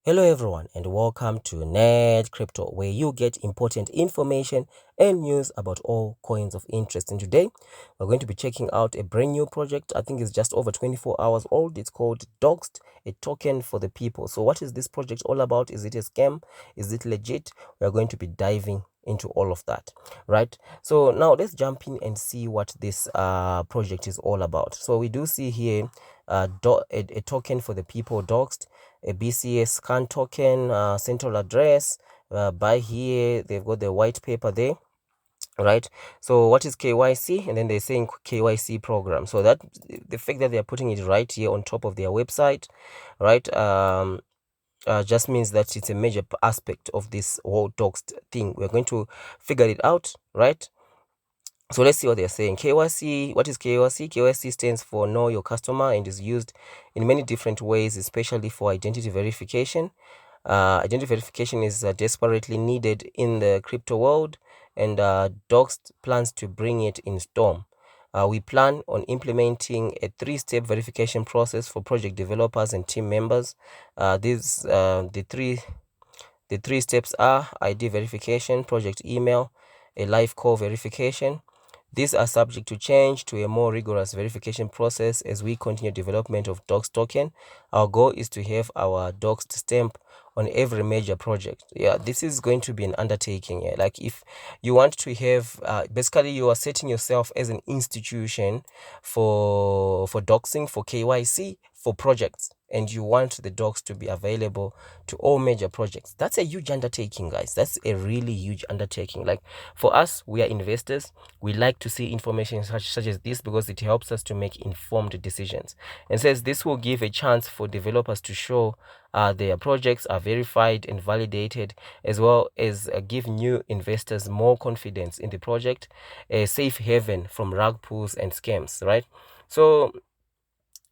Hello everyone and welcome to Net Crypto, where you get important information and news about all coins of interest. And today we're going to be checking out a brand new project. I think it's just over 24 hours old. It's called Doxed, a token for the people. So what is this project all about? Is it a scam? Is it legit? We're going to be diving into all of that, right? So now let's jump in and see what this project is all about. So we do see here a token for the people, Doxed, a BCS scan token, central address. By here, they've got the white paper there, right? So what is KYC? And then they're saying KYC program. So that the fact that they're putting it right here on top of their website, right? Just means that it's a major aspect of this whole Doxed thing. We're going to figure it out, right? So let's see what they're saying. KYC, what is KYC? KYC stands for Know Your Customer and is used in many different ways, especially for identity verification. Identity verification is desperately needed in the crypto world, and Doxed plans to bring it in Storm. We plan on implementing a 3-step verification process for project developers and team members. The three steps are ID verification, project email, a live call verification. These are subject to change to a more rigorous verification process as we continue development of Doxed token. Our goal is to have our Doxed stamp on every major project. Yeah, this is going to be an undertaking. Yeah, like if you want to have, basically you are setting yourself as an institution for doxing, for KYC, for projects, and you want the docs to be available to all major projects. That's a huge undertaking, guys. That's a really huge undertaking. Like for us, we are investors. We like to see information such as this because it helps us to make informed decisions. And says this will give a chance for developers to show their projects are verified and validated, as well as give new investors more confidence in the project, a safe haven from rug pulls and scams, right? So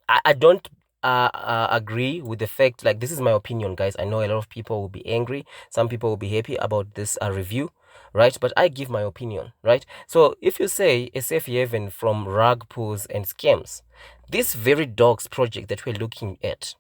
I don't agree with the fact, like, this is my opinion, guys. I know a lot of people will be angry, some people will be happy about this review, right? But I give my opinion, right? So if you say a safe haven from rug pulls and scams, this very dogs project that we're looking at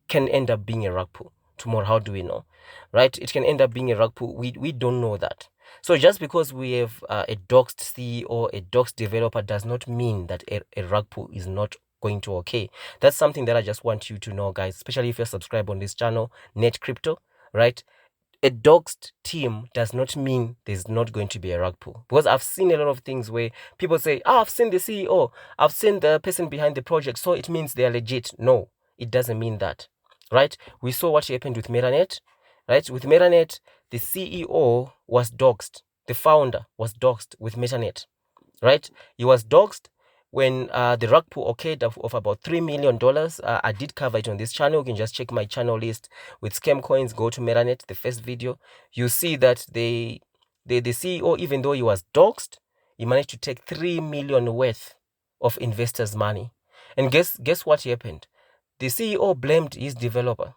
can end up being a rug pull tomorrow. How do we know, right? It can end up being a rug pull. We don't know that. So just because we have a doxed CEO, a doxed developer, does not mean that a rug pull is not going to okay. That's something that I just want you to know, guys, especially if you're subscribed on this channel, Net Crypto, right? A doxed team does not mean there's not going to be a rug pull, because I've seen a lot of things where people say, I've seen the CEO, I've seen the person behind the project, so it means they're legit. No, it doesn't mean that, right? We saw what happened with Metanet, right? With Metanet, the CEO was doxed, the founder was doxed with Metanet, right? He was doxed when the rug pull occurred of about $3 million. I did cover it on this channel. You can just check my channel list with scam coins. Go to Metanet, the first video. You see that the CEO, even though he was doxed, he managed to take 3 million worth of investors' money. And guess what happened? The CEO blamed his developer,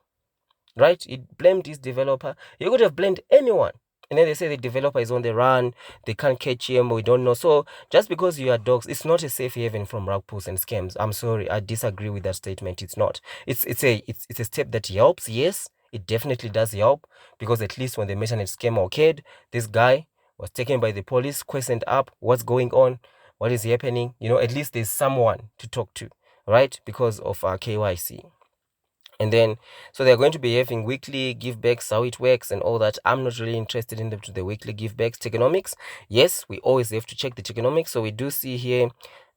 right? He blamed his developer. He could have blamed anyone. And then they say the developer is on the run, they can't catch him, we don't know. So just because you are dogs, it's not a safe haven from rug pulls and scams. I'm sorry, I disagree with that statement. It's not. It's a step that helps. Yes, it definitely does help, because at least when the Metanet scam occurred, this guy was taken by the police, questioned up, what's going on, what is happening. You know, at least there's someone to talk to, right? Because of KYC. And then, so they're going to be having weekly givebacks, how it works and all that. I'm not really interested in the weekly givebacks. Tokenomics, yes, we always have to check the tokenomics. So we do see here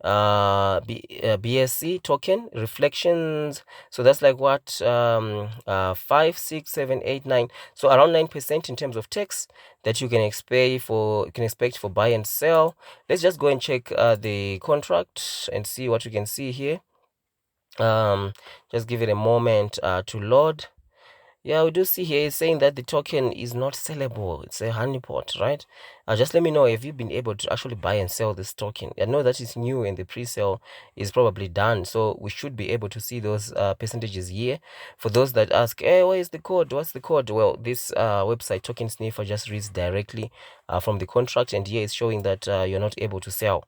BSC token reflections. So that's like what, 5, 6, 7, 8, 9. So around 9% in terms of text that you can expect for buy and sell. Let's just go and check the contract and see what you can see here. Just give it a moment to load. Yeah, we do see here it's saying that the token is not sellable. It's a honeypot, right? Just let me know if you've been able to actually buy and sell this token. I know that it's new and the pre-sale is probably done, so we should be able to see those percentages here. For those that ask, hey, where is the code? What's the code? Well, this website token sniffer just reads directly from the contract, and here it's showing that you're not able to sell,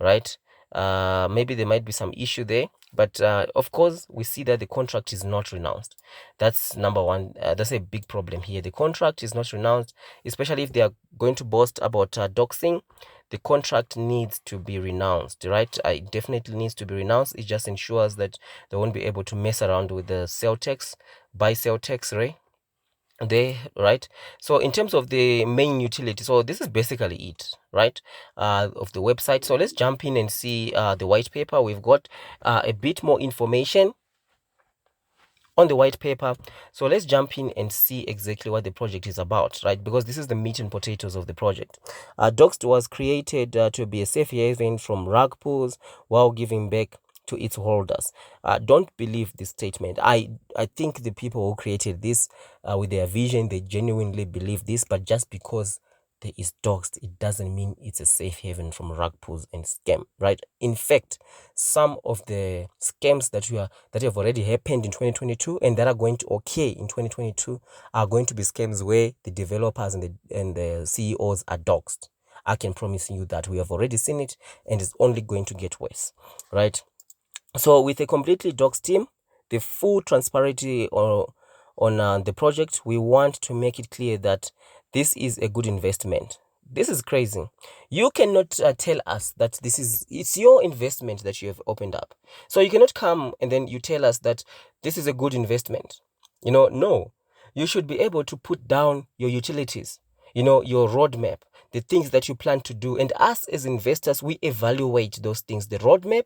right? Maybe there might be some issue there. But of course, we see that the contract is not renounced. That's number one. That's a big problem here. The contract is not renounced, especially if they are going to boast about doxing. The contract needs to be renounced, right? It definitely needs to be renounced. It just ensures that they won't be able to mess around with the cell text, buy cell text, right? Right. So in terms of the main utility, so this is basically it, right, of the website. So let's jump in and see the white paper. We've got a bit more information on the white paper. So let's jump in and see exactly what the project is about, right? Because this is the meat and potatoes of the project. Doxed was created to be a safe haven from rug pulls while giving back to its holders. Don't believe this statement. I think the people who created this with their vision, they genuinely believe this, but just because there is doxed, it doesn't mean it's a safe haven from rug pulls and scam, right? In fact, some of the scams that have already happened in 2022 and that are going to occur in 2022 are going to be scams where the developers and the CEOs are doxed. I can promise you that we have already seen it, and it's only going to get worse, right? So with a completely doxed team, the full transparency on the project, we want to make it clear that this is a good investment. This is crazy. You cannot tell us that it's your investment that you have opened up. So you cannot come and then you tell us that this is a good investment. No. You should be able to put down your utilities, your roadmap, the things that you plan to do. And us as investors, we evaluate those things, the roadmap,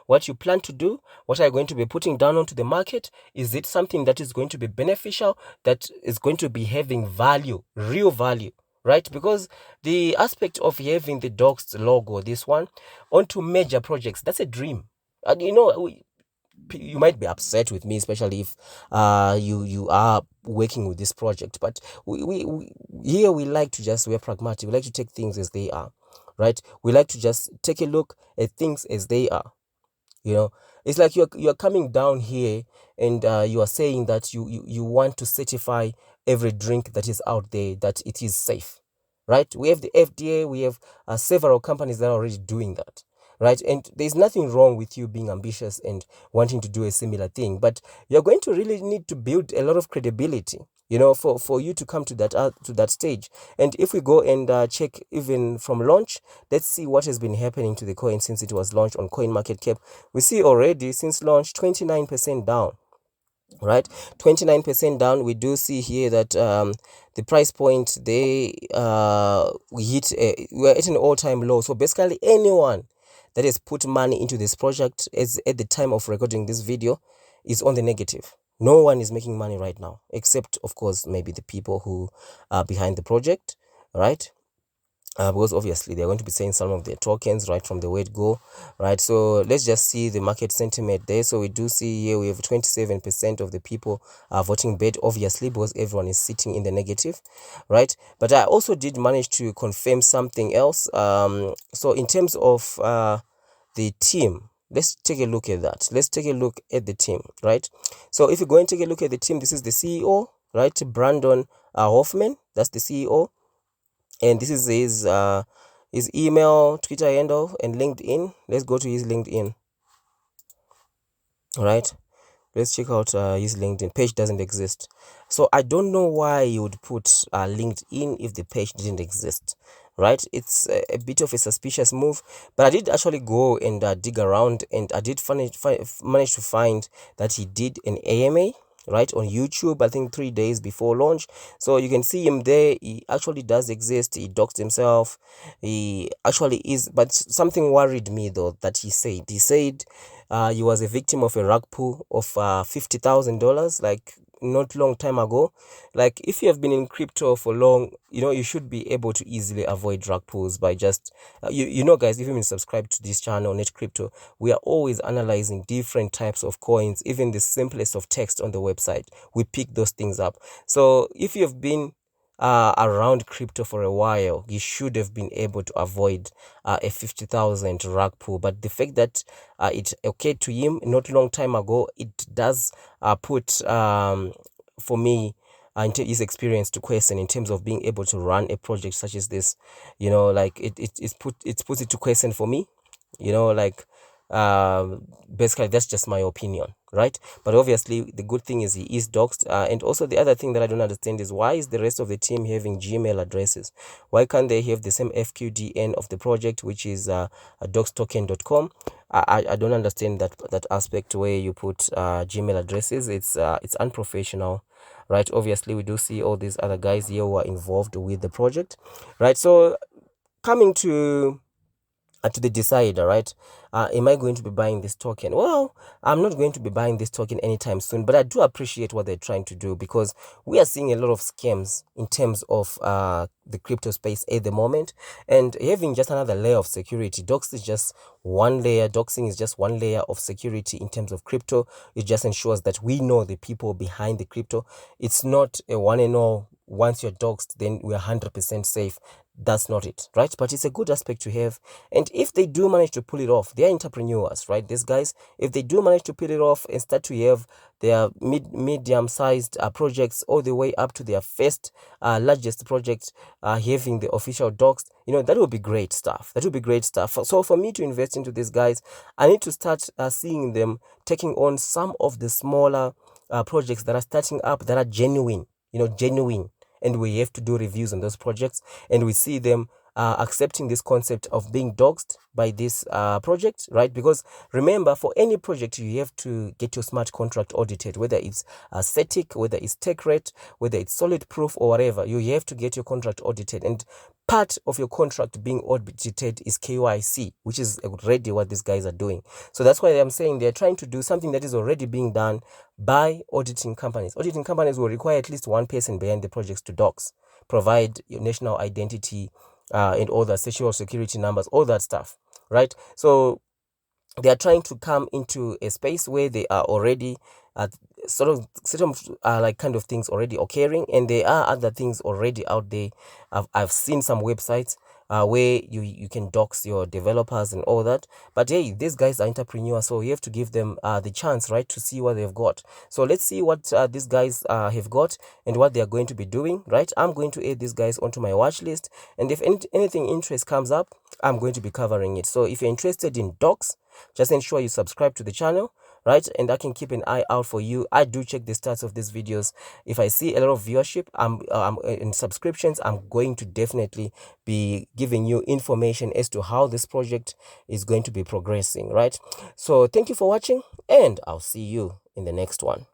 what you plan to do, what are you going to be putting down onto the market. Is it something that is going to be beneficial, that is going to be having value, real value, right? Because the aspect of having the Doxed logo, this one, onto major projects, that's a dream. And you might be upset with me, especially if you are working with this project, but we here we like to just, we're pragmatic, we like to take things as they are, right? We like to just take a look at things as they are. It's like you're coming down here and you are saying that you want to certify every drink that is out there that it is safe, right? We have the FDA, we have several companies that are already doing that, right? And there's nothing wrong with you being ambitious and wanting to do a similar thing, but you're going to really need to build a lot of credibility, for you to come to that stage. And if we go and check even from launch, let's see what has been happening to the coin since it was launched on CoinMarketCap. We see already since launch 29% down, right? 29% down. We do see here that the price point, we're at an all-time low. So basically anyone that has put money into this project at the time of recording this video is on the negative. No one is making money right now, except of course maybe the people who are behind the project, right? Because obviously they're going to be selling some of their tokens right from the word go, right? So let's just see the market sentiment there. So we do see here we have 27% of the people are voting bad, obviously, because everyone is sitting in the negative, right? But I also did manage to confirm something else. So in terms of the team, let's take a look at that. Let's take a look at the team, right? So if you go and take a look at the team, this is the CEO, right? Brandon Hoffman, that's the CEO. And this is his email, Twitter handle, and LinkedIn. Let's go to his LinkedIn. All right, let's check out his LinkedIn page. Doesn't exist, so I don't know why you would put LinkedIn if the page didn't exist, right? It's a bit of a suspicious move, but I did actually go and dig around, and I did manage to find that he did an AMA, right, on YouTube, I think 3 days before launch. So you can see him there. He actually does exist. He doxed himself. He actually is, but something worried me though, that he said he was a victim of a rug pull of $50,000, like not long time ago. Like if you have been in crypto for long, you should be able to easily avoid rug pulls by just guys, if you've been subscribed to this channel, Net Crypto, we are always analyzing different types of coins, even the simplest of text on the website. We pick those things up. So if you have been around crypto for a while, you should have been able to avoid a 50,000 rug pull. But the fact that it occurred to him not long time ago, it does put for me into his experience to question in terms of being able to run a project such as this. Like it puts it to question for me. Like Basically, that's just my opinion, right? But obviously, the good thing is he is doxed. And also, the other thing that I don't understand is why is the rest of the team having Gmail addresses? Why can't they have the same FQDN of the project, which is doxtoken.com? I don't understand that aspect where you put Gmail addresses. It's unprofessional, right? Obviously, we do see all these other guys here who are involved with the project, right? So coming to the decider, right? Am I going to be buying this token? Well, I'm not going to be buying this token anytime soon, but I do appreciate what they're trying to do, because we are seeing a lot of scams in terms of the crypto space at the moment, and having just another layer of security. Dox is just one layer. Doxing is just one layer of security in terms of crypto. It just ensures that we know the people behind the crypto. It's not a one and all. Once you're doxed, then we're 100% safe. That's not it, right? But it's a good aspect to have. And if they do manage to pull it off, they're entrepreneurs, right? These guys, if they do manage to pull it off and start to have their medium-sized projects all the way up to their first largest project, having the official docs, that would be great stuff. That would be great stuff. So for me to invest into these guys, I need to start seeing them taking on some of the smaller projects that are starting up, that are genuine, genuine. And we have to do reviews on those projects, and we see them accepting this concept of being doxed by this project, right? Because remember, for any project, you have to get your smart contract audited, whether it's static, whether it's tech rate, whether it's solid proof or whatever. You have to get your contract audited, and part of your contract being audited is KYC, which is already what these guys are doing. So that's why I'm saying they're trying to do something that is already being done by auditing companies. Auditing companies will require at least one person behind the projects to dox, provide your national identity, and all the social security numbers, all that stuff, right? So they are trying to come into a space where they are already sort of like kind of things already occurring, and there are other things already out there. I've seen some websites where you can dox your developers and all that. But hey, these guys are entrepreneurs, so you have to give them the chance, right, to see what they've got. So let's see what these guys have got and what they are going to be doing, right? I'm going to add these guys onto my watch list, and if anything interest comes up, I'm going to be covering it. So if you're interested in docs, just ensure you subscribe to the channel, right? And I can keep an eye out for you. I do check the stats of these videos. If I see a lot of viewership and subscriptions, I'm going to definitely be giving you information as to how this project is going to be progressing, right? So thank you for watching, and I'll see you in the next one.